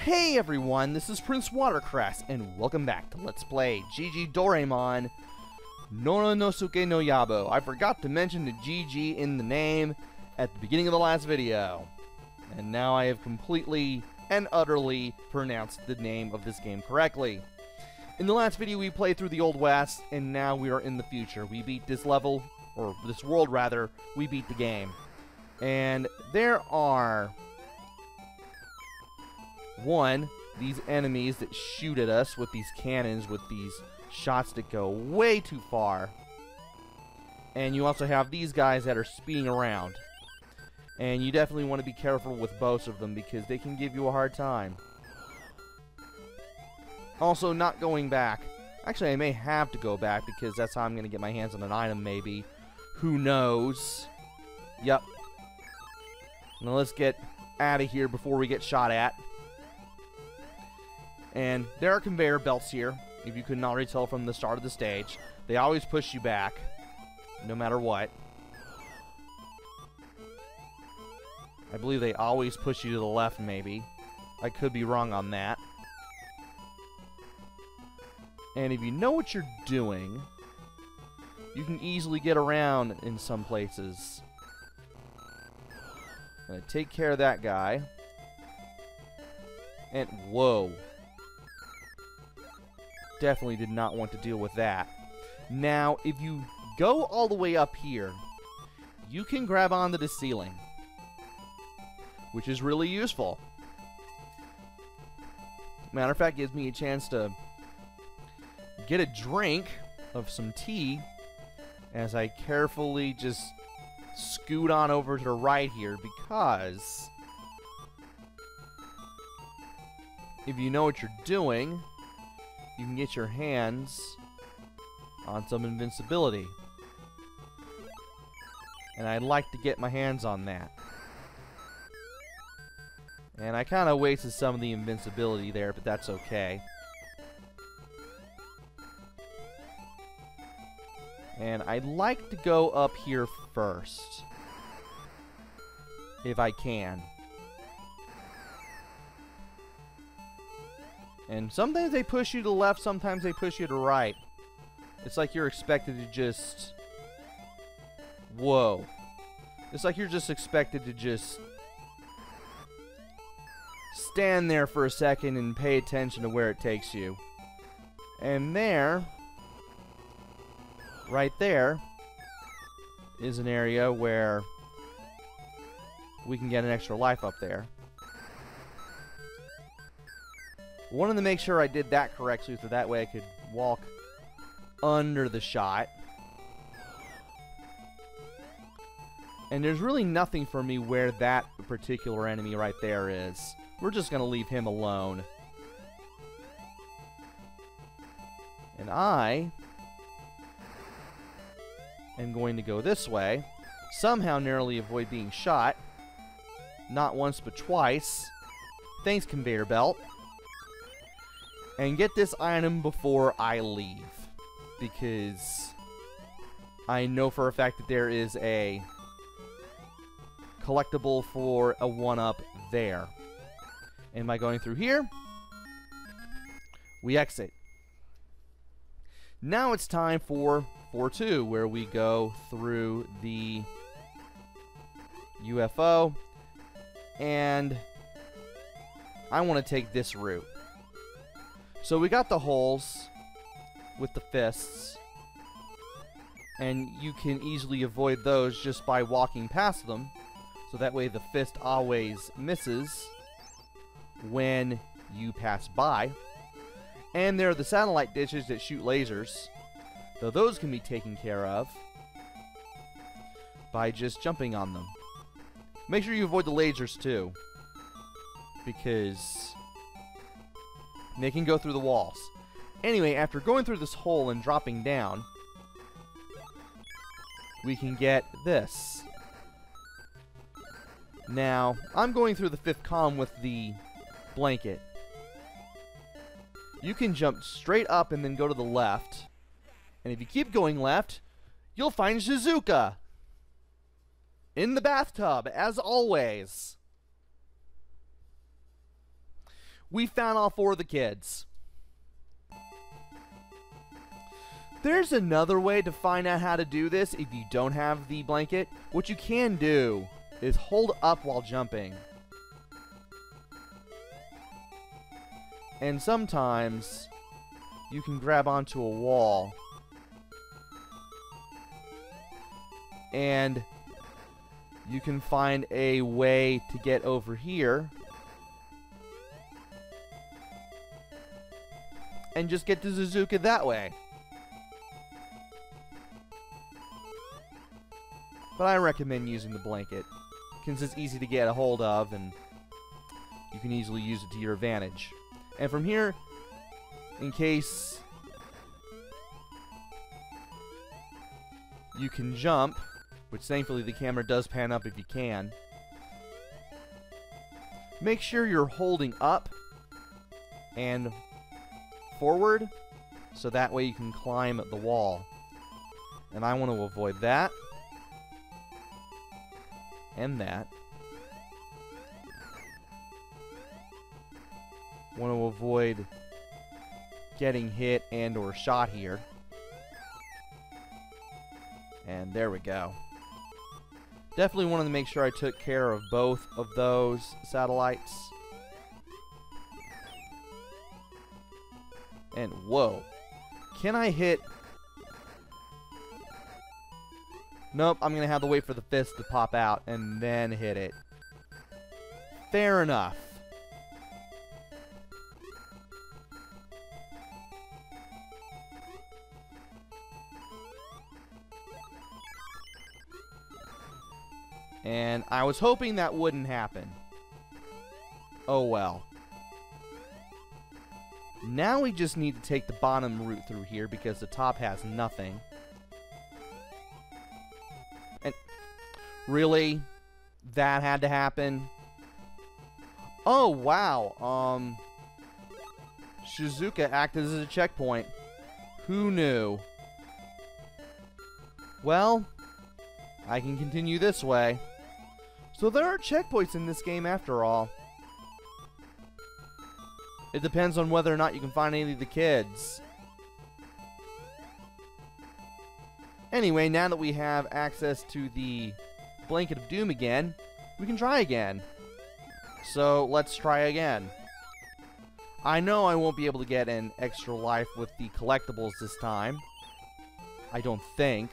Hey everyone, this is PrinceWatercress, and welcome back to Let's Play GG Doraemon Nora no Suke no Yabou. I forgot to mention the GG in the name at the beginning of the last video. And now I have completely and utterly pronounced the name of this game correctly. In the last video we played through the Old West, and now we are in the future. We beat this level, or this world rather, we beat the game. And there are... these enemies that shoot at us with these cannons, with these shots that go way too far. And you also have these guys that are speeding around. And you definitely want to be careful with both of them because they can give you a hard time. Also, not going back. Actually, I may have to go back because that's how I'm going to get my hands on an item, maybe. Who knows? Yep. Now let's get out of here before we get shot at. And there are conveyor belts here, if you couldn't already tell from the start of the stage. They always push you back, no matter what. I believe they always push you to the left, maybe. I could be wrong on that. And if you know what you're doing, you can easily get around in some places. Gonna take care of that guy. And, whoa. Definitely did not want to deal with that. Now, if you go all the way up here, you can grab onto the ceiling, which is really useful. Matter of fact, gives me a chance to get a drink of some tea as I carefully just scoot on over to the right here, because if you know what you're doing, you can get your hands on some invincibility. And I'd like to get my hands on that. And I kind of wasted some of the invincibility there, but that's okay. And I'd like to go up here first, if I can. And sometimes they push you to the left, sometimes they push you to the right. It's like you're expected to just... Whoa. It's like you're just expected to just stand there for a second and pay attention to where it takes you. And there, right there, is an area where we can get an extra life up there. Wanted to make sure I did that correctly so that way I could walk under the shot. And there's really nothing for me where that particular enemy right there is. We're just going to leave him alone. And I am going to go this way. Somehow narrowly avoid being shot. Not once but twice. Thanks, conveyor belt. And get this item before I leave, because I know for a fact that there is a collectible for a 1-up there. And by going through here, we exit. Now it's time for 4-2, where we go through the UFO, and I want to take this route. So we got the holes with the fists, and you can easily avoid those just by walking past them, so that way the fist always misses when you pass by. And there are the satellite dishes that shoot lasers, though those can be taken care of by just jumping on them. Make sure you avoid the lasers too, because they can go through the walls. Anyway, after going through this hole and dropping down, we can get this. Now, I'm going through the 5th column with the blanket. You can jump straight up and then go to the left. And if you keep going left, you'll find Suke in the bathtub, as always. We found all 4 of the kids. There's another way to find out how to do this if you don't have the blanket. What you can do is hold up while jumping. And sometimes you can grab onto a wall. And you can find a way to get over here. And just get to Suke that way. But I recommend using the blanket, since it's easy to get a hold of and you can easily use it to your advantage. And from here, in case you can jump, which thankfully the camera does pan up if you can, make sure you're holding up and forward, so that way you can climb the wall. And I want to avoid that. And that. Want to avoid getting hit and or shot here. And there we go. Definitely wanted to make sure I took care of both of those satellites. And whoa. Can I hit? Nope, I'm going to have to wait for the fist to pop out and then hit it. Fair enough. And I was hoping that wouldn't happen. Oh well. Now we just need to take the bottom route through here because the top has nothing. And really? That had to happen? Oh wow. Shizuka acted as a checkpoint. Who knew? Well, I can continue this way. So there are checkpoints in this game after all. It depends on whether or not you can find any of the kids. Anyway, now that we have access to the Blanket of Doom again, we can try again. So let's try again. I know I won't be able to get an extra life with the collectibles this time. I don't think.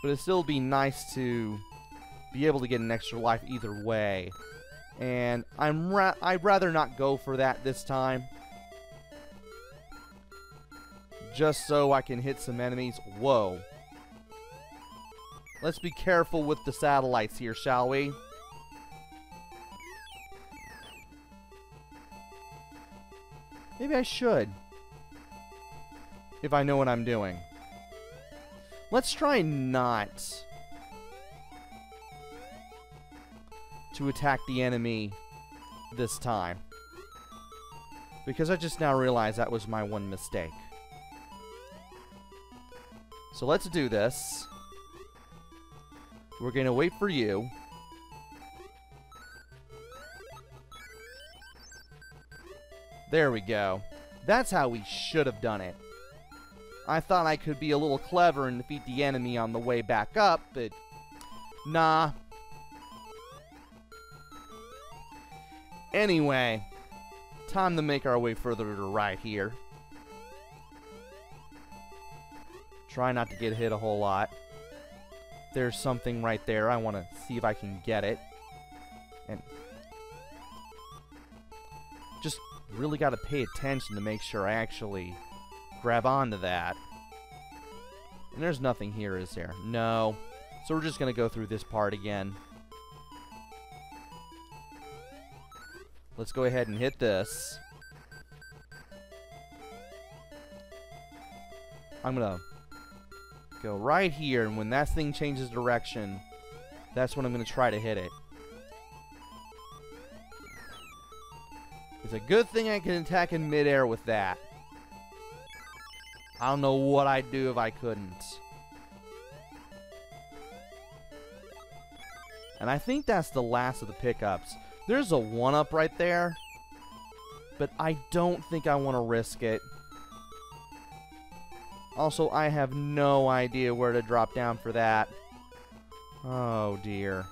But it'd still be nice to be able to get an extra life either way. And I'd rather not go for that this time. Just so I can hit some enemies. Whoa. Let's be careful with the satellites here, shall we? Maybe I should. If I know what I'm doing. Let's try not to attack the enemy this time. Because I just now realized that was my one mistake. So let's do this. We're going to wait for you. There we go. That's how we should have done it. I thought I could be a little clever and defeat the enemy on the way back up, but nah. Anyway, time to make our way further to the right here. Try not to get hit a whole lot. There's something right there. I want to see if I can get it. And just really got to pay attention to make sure I actually grab onto that. And there's nothing here, is there? No. So we're just going to go through this part again. Let's go ahead and hit this. I'm going to go right here, and when that thing changes direction, that's when I'm going to try to hit it. It's a good thing I can attack in midair with that. I don't know what I'd do if I couldn't. And I think that's the last of the pickups. There's a 1-up right there, but I don't think I want to risk it. Also, I have no idea where to drop down for that. Oh, dear.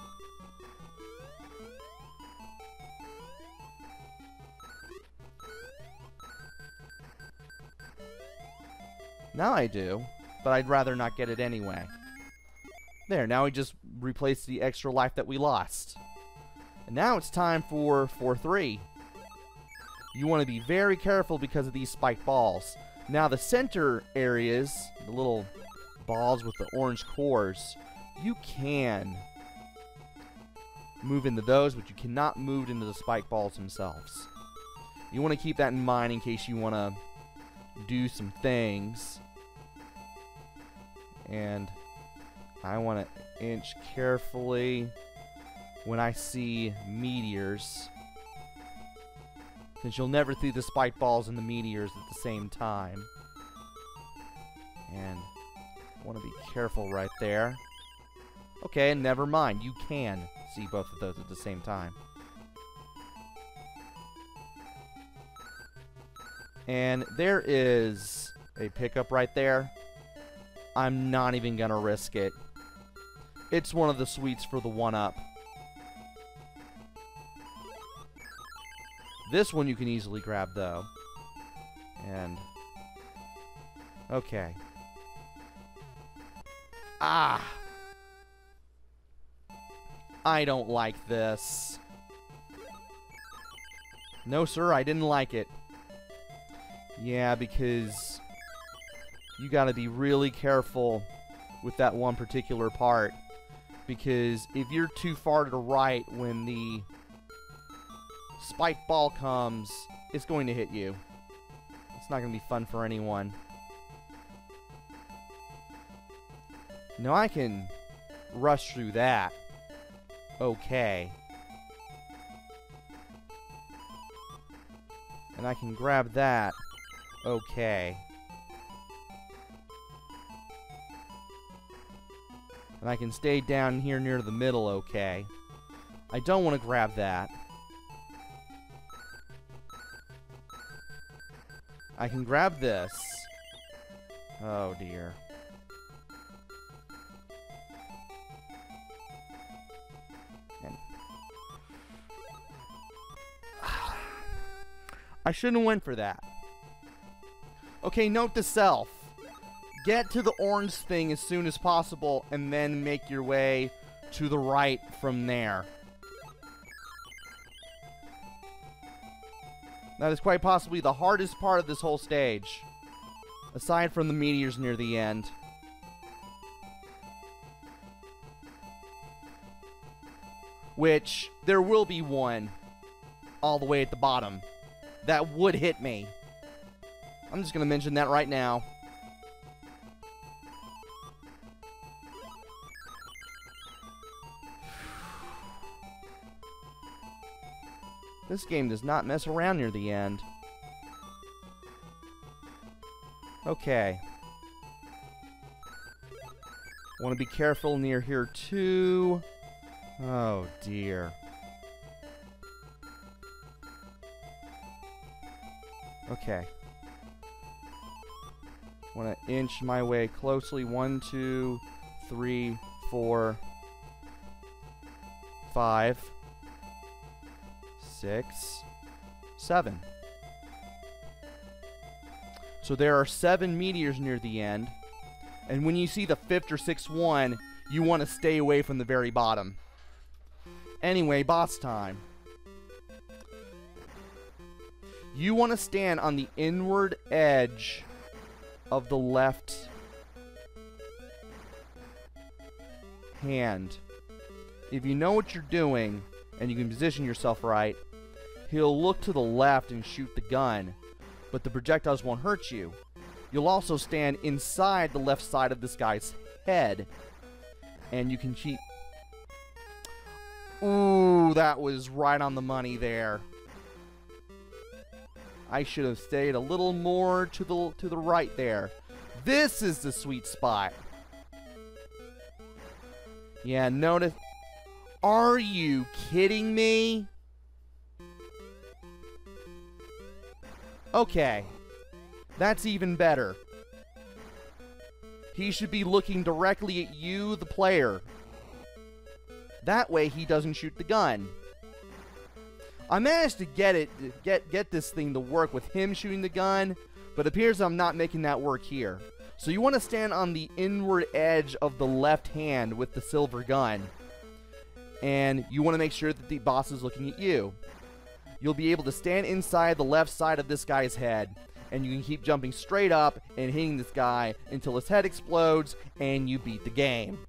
Now I do, but I'd rather not get it anyway. There, now we just replaced the extra life that we lost. And now it's time for 4-3. You want to be very careful because of these spiked balls. Now the center areas, the little balls with the orange cores, you can move into those, but you cannot move into the spike balls themselves. You want to keep that in mind in case you want to do some things. And I want to inch carefully when I see meteors, since you'll never see the spike balls and the meteors at the same time. And I want to be careful right there. Okay, never mind. You can see both of those at the same time. And there is a pickup right there. I'm not even gonna risk it. It's one of the sweets for the 1-up. This one you can easily grab, though. And... okay. Ah! I don't like this. No, sir, I didn't like it. Yeah, because you gotta be really careful with that one particular part. Because if you're too far to the right when the spike ball comes, it's going to hit you. It's not going to be fun for anyone. Now I can rush through that. Okay. And I can grab that. Okay. And I can stay down here near the middle, okay. I don't want to grab that. I can grab this. Oh, dear. And I shouldn't have went for that. Okay, note to self. Get to the orange thing as soon as possible, and then make your way to the right from there. That is quite possibly the hardest part of this whole stage, aside from the meteors near the end. Which, there will be one all the way at the bottom that would hit me. I'm just going to mention that right now. This game does not mess around near the end. Okay. Want to be careful near here too. Oh dear. Okay. Want to inch my way closely. 1, 2, 3, 4, 5, 6, 7. So there are 7 meteors near the end. And when you see the 5th or 6th one, you want to stay away from the very bottom. Anyway, boss time. You want to stand on the inward edge of the left hand. If you know what you're doing, and you can position yourself right, he'll look to the left and shoot the gun, but the projectiles won't hurt you. You'll also stand inside the left side of this guy's head, and you can cheat. Ooh, that was right on the money there. I should have stayed a little more to the right there. This is the sweet spot. Yeah, notice. Are you kidding me? Okay. That's even better. He should be looking directly at you, the player. That way he doesn't shoot the gun. I managed to get this thing to work with him shooting the gun, but it appears I'm not making that work here. So you want to stand on the inward edge of the left hand with the silver gun. And you want to make sure that the boss is looking at you. You'll be able to stand inside the left side of this guy's head, and you can keep jumping straight up and hitting this guy until his head explodes and you beat the game.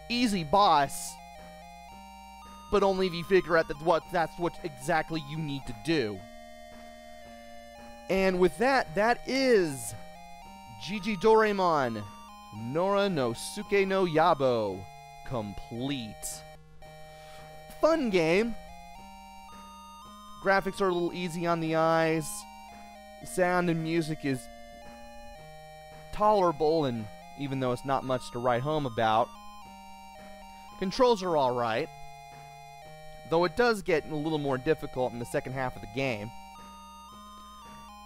Easy boss, but only if you figure out that's what exactly you need to do. And with that, that is GG Doraemon, Nora no Suke no Yabou complete. Fun game. Graphics are a little easy on the eyes. Sound and music is tolerable, and even though it's not much to write home about. Controls are alright, though it does get a little more difficult in the second half of the game.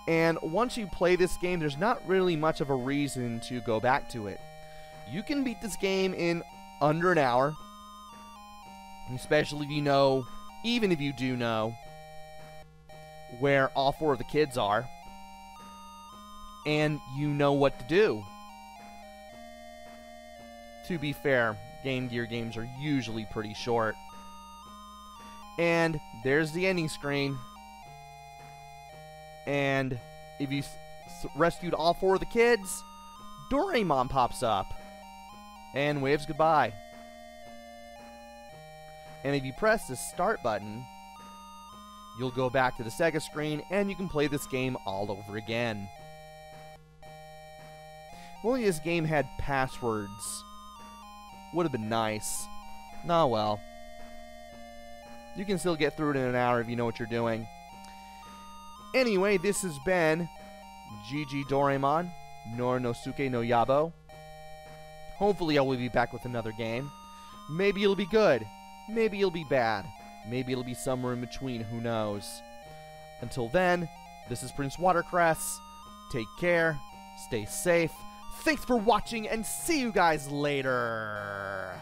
And once you play this game, there's not really much of a reason to go back to it. You can beat this game in under an hour, especially if you know, even if you do know, where all four of the kids are, and you know what to do. To be fair, Game Gear games are usually pretty short. And there's the ending screen. And if you rescued all four of the kids, Doraemon pops up and waves goodbye. And if you press the start button, you'll go back to the Sega screen and you can play this game all over again. If only this game had passwords. Would have been nice. Nah, well. You can still get through it in an hour if you know what you're doing. Anyway, this has been GG Doraemon, Nora no Suke no Yabou. Hopefully I will be back with another game. Maybe it'll be good. Maybe it'll be bad. Maybe it'll be somewhere in between, who knows. Until then, this is PrinceWatercress. Take care, stay safe. Thanks for watching, and see you guys later!